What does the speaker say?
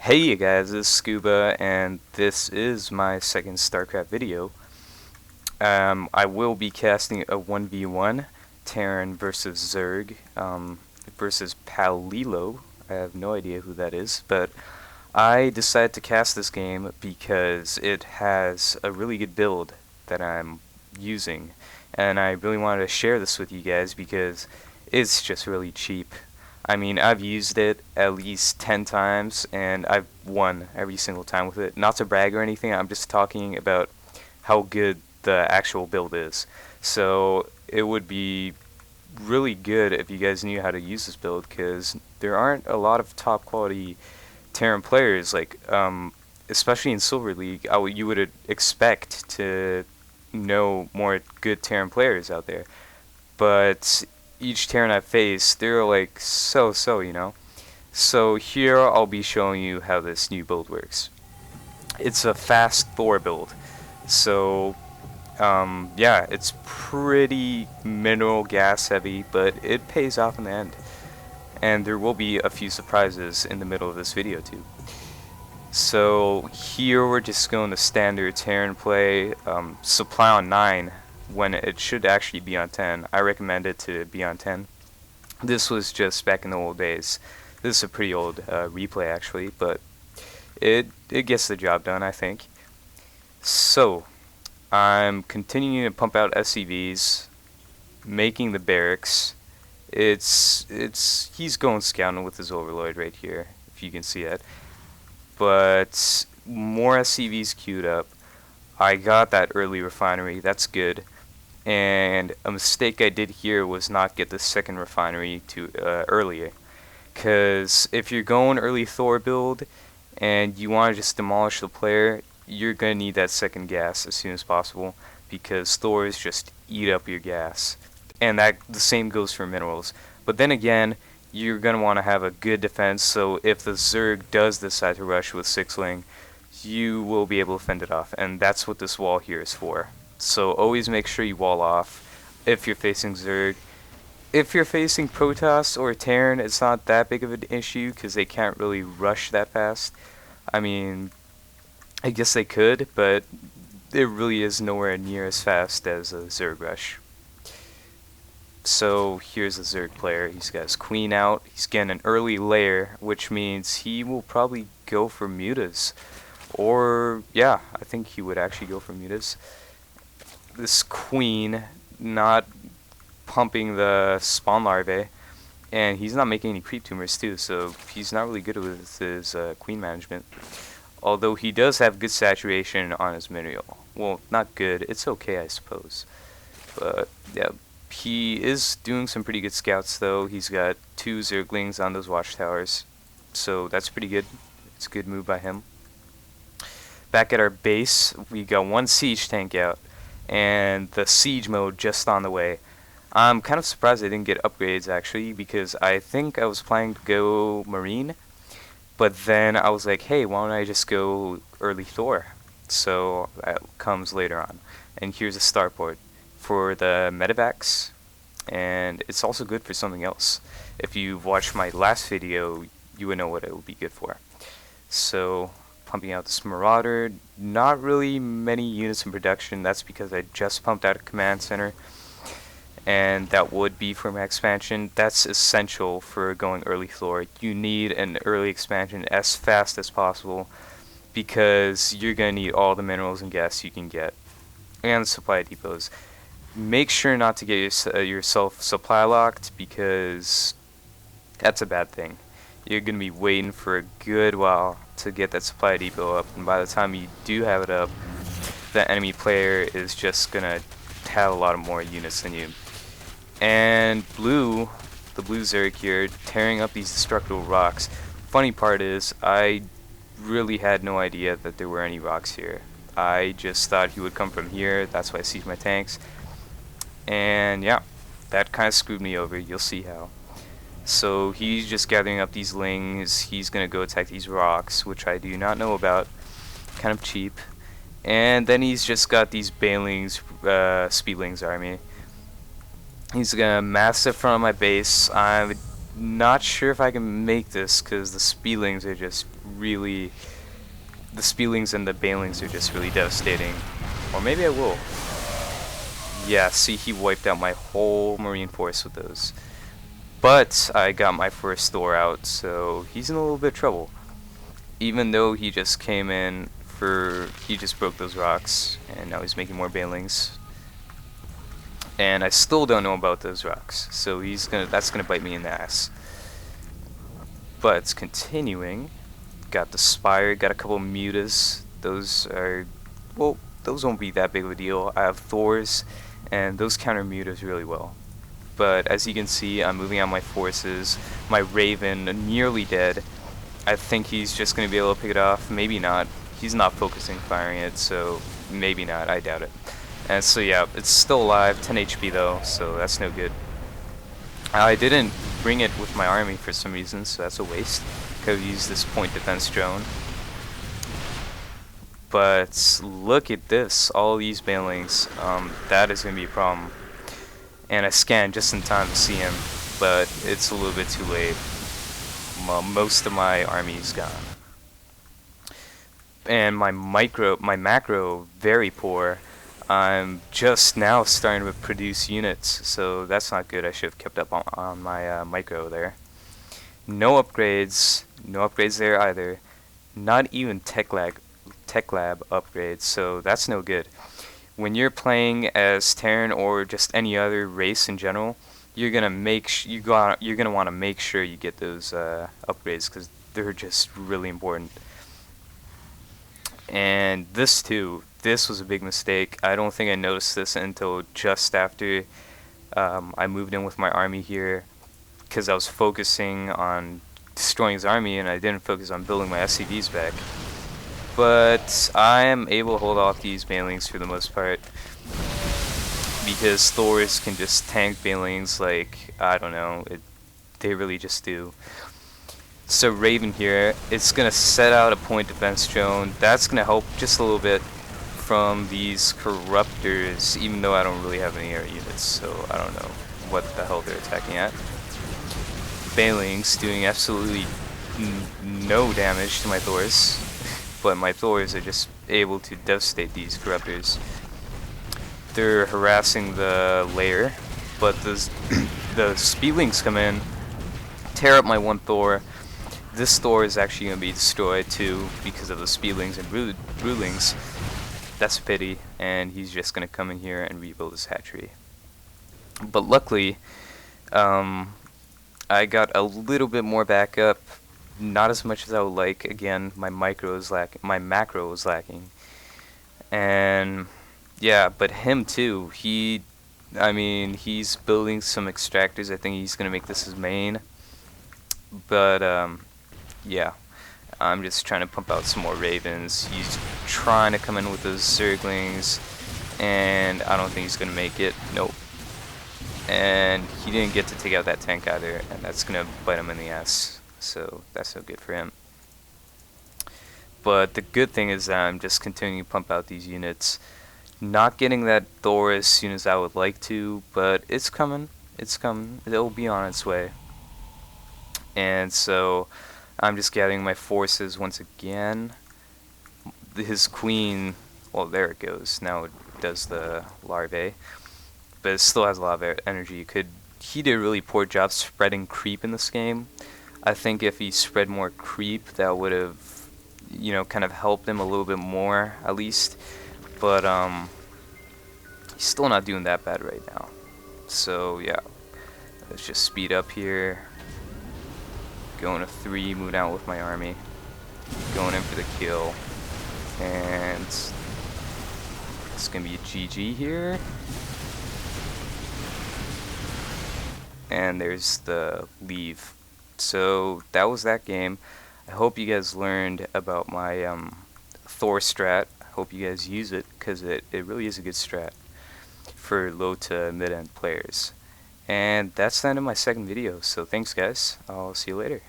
Hey you guys, this is Scuba, and this is my second StarCraft video. I will be casting a 1v1, Terran versus Zerg, versus Palillo. I have no idea who that is, but I decided to cast this game because it has a really good build that I'm using, and I really wanted to share this with you guys because it's just really cheap. I mean, I've used it at least 10 times, and I've won every single time with it. Not to brag or anything, I'm just talking about how good the actual build is. So, it would be really good if you guys knew how to use this build, because there aren't a lot of top quality Terran players, especially in Silver League. You would expect to know more good Terran players out there. But each Terran I face, they're like so, you know? So here I'll be showing you how this new build works. It's a fast Thor build. So, yeah, it's pretty mineral gas heavy, but it pays off in the end. And there will be a few surprises in the middle of this video too. So here we're just going to standard Terran play, supply on 9 when it should actually be on 10. I recommend it to be on 10. This was just back in the old days. This is a pretty old replay actually, but it gets the job done, I think. So I'm continuing to pump out SCVs, making the barracks. He's going scouting with his overlord right here, if you can see that. But more SCVs queued up. I got that early refinery, that's good. And a mistake I did here was not get the second refinery too earlier. Because if you're going early Thor build and you want to just demolish the player, you're going to need that second gas as soon as possible, because Thors just eat up your gas. And that the same goes for minerals. But then again, you're going to want to have a good defense, so if the Zerg does decide to rush with 6-ling, you will be able to fend it off, and that's what this wall here is for. So always make sure you wall off if you're facing Zerg. If you're facing Protoss or Terran, it's not that big of an issue because they can't really rush that fast. I mean, I guess they could, but it really is nowhere near as fast as a Zerg rush. So here's a Zerg player. He's got his queen out. He's getting an early lair, which means he will probably go for mutas. Or, yeah, I think he would actually go for mutas. This queen not pumping the spawn larvae, and he's not making any creep tumors too, so he's not really good with his queen management. Although he does have good saturation on his mineral. Well, not good, it's okay I suppose. But, yeah. He is doing some pretty good scouts though. He's got 2 Zerglings on those watchtowers, so that's pretty good. It's a good move by him. Back at our base, we got 1 siege tank out, and the siege mode just on the way. I'm kind of surprised I didn't get upgrades actually, because I think I was planning to go Marine, but then I was like, hey, why don't I just go early Thor? So that comes later on. And here's a starport for the medevacs, and it's also good for something else. If you've watched my last video, you would know what it would be good for. So, pumping out this Marauder, not really many units in production. That's because I just pumped out a command center, and that would be for my expansion. That's essential for going early Thor. You need an early expansion as fast as possible, because you're going to need all the minerals and gas you can get, and supply depots. Make sure not to get yourself supply locked, because that's a bad thing. You're going to be waiting for a good while to get that supply depot up, and by the time you do have it up, the enemy player is just going to have a lot of more units than you. And the blue Zerg here, tearing up these destructible rocks. Funny part is, I really had no idea that there were any rocks here. I just thought he would come from here, that's why I sieged my tanks. And yeah, that kind of screwed me over, you'll see how. So he's just gathering up these lings, he's going to go attack these rocks, which I do not know about, kind of cheap. And then he's just got these banelings, speedlings army. He's going to mass it front of my base. I not sure if I can make this because the Spielings are just really... The Spielings and the Banelings are just really devastating. Or maybe I will. Yeah, see, he wiped out my whole Marine force with those. But I got my first Thor out, so he's in a little bit of trouble. Even though he just came in for... He just broke those rocks, and now he's making more Banelings. And I still don't know about those rocks, so that's gonna bite me in the ass. But continuing, got the Spire, got a couple Mutas. Those are, well, those won't be that big of a deal. I have Thors, and those counter Mutas really well. But as you can see, I'm moving out my forces. My Raven nearly dead. I think he's just gonna be able to pick it off. Maybe not. He's not focusing firing it, so maybe not. I doubt it. And so yeah, it's still alive, 10 HP though, so that's no good. I didn't bring it with my army for some reason, so that's a waste. Could have used this point defense drone. But look at this, all these Banelings, that is going to be a problem. And I scanned just in time to see him, but it's a little bit too late. Most of my army is gone. And my macro, very poor. I'm just now starting to produce units, so that's not good. I should have kept up on my micro there. No upgrades there either. Not even tech lab upgrades, so that's no good. When you're playing as Terran or just any other race in general, you're gonna want to make sure you get those upgrades because they're just really important. And this too. This was a big mistake. I don't think I noticed this until just after I moved in with my army here, because I was focusing on destroying his army and I didn't focus on building my SCVs back. But I am able to hold off these Banelings for the most part, because Thors can just tank Banelings like, I don't know, they really just do. So Raven here, it's going to set out a point defense drone. That's going to help just a little bit from these corruptors, even though I don't really have any air units, so I don't know what the hell they're attacking at. Banelings doing absolutely no damage to my Thors, but my Thors are just able to devastate these corruptors. They're harassing the lair, but the Spielings come in, tear up my one Thor. This Thor is actually going to be destroyed too because of the Spielings and Broodlings. That's a pity, and he's just going to come in here and rebuild his hatchery. But luckily, I got a little bit more backup, not as much as I would like. Again, my macro was lacking. And yeah, but him too, he's building some extractors. I think he's going to make this his main. But yeah. I'm just trying to pump out some more Ravens. He's trying to come in with those Zerglings, and I don't think he's going to make it. Nope. And he didn't get to take out that tank either, and that's going to bite him in the ass. So that's no good for him. But the good thing is that I'm just continuing to pump out these units. Not getting that Thor as soon as I would like to, but it's coming. It's coming. It'll be on its way. And so I'm just gathering my forces once again. His queen, well, there it goes. Now it does the larvae, but it still has a lot of energy. He did a really poor job spreading creep in this game. I think if he spread more creep, that would have, kind of helped him a little bit more, at least. But he's still not doing that bad right now. So yeah, let's just speed up here. Going to 3, moving out with my army. Going in for the kill. And it's going to be a GG here. And there's the leave. So that was that game. I hope you guys learned about my Thor strat. I hope you guys use it, because it really is a good strat for low to mid-end players. And that's the end of my second video, so thanks guys. I'll see you later.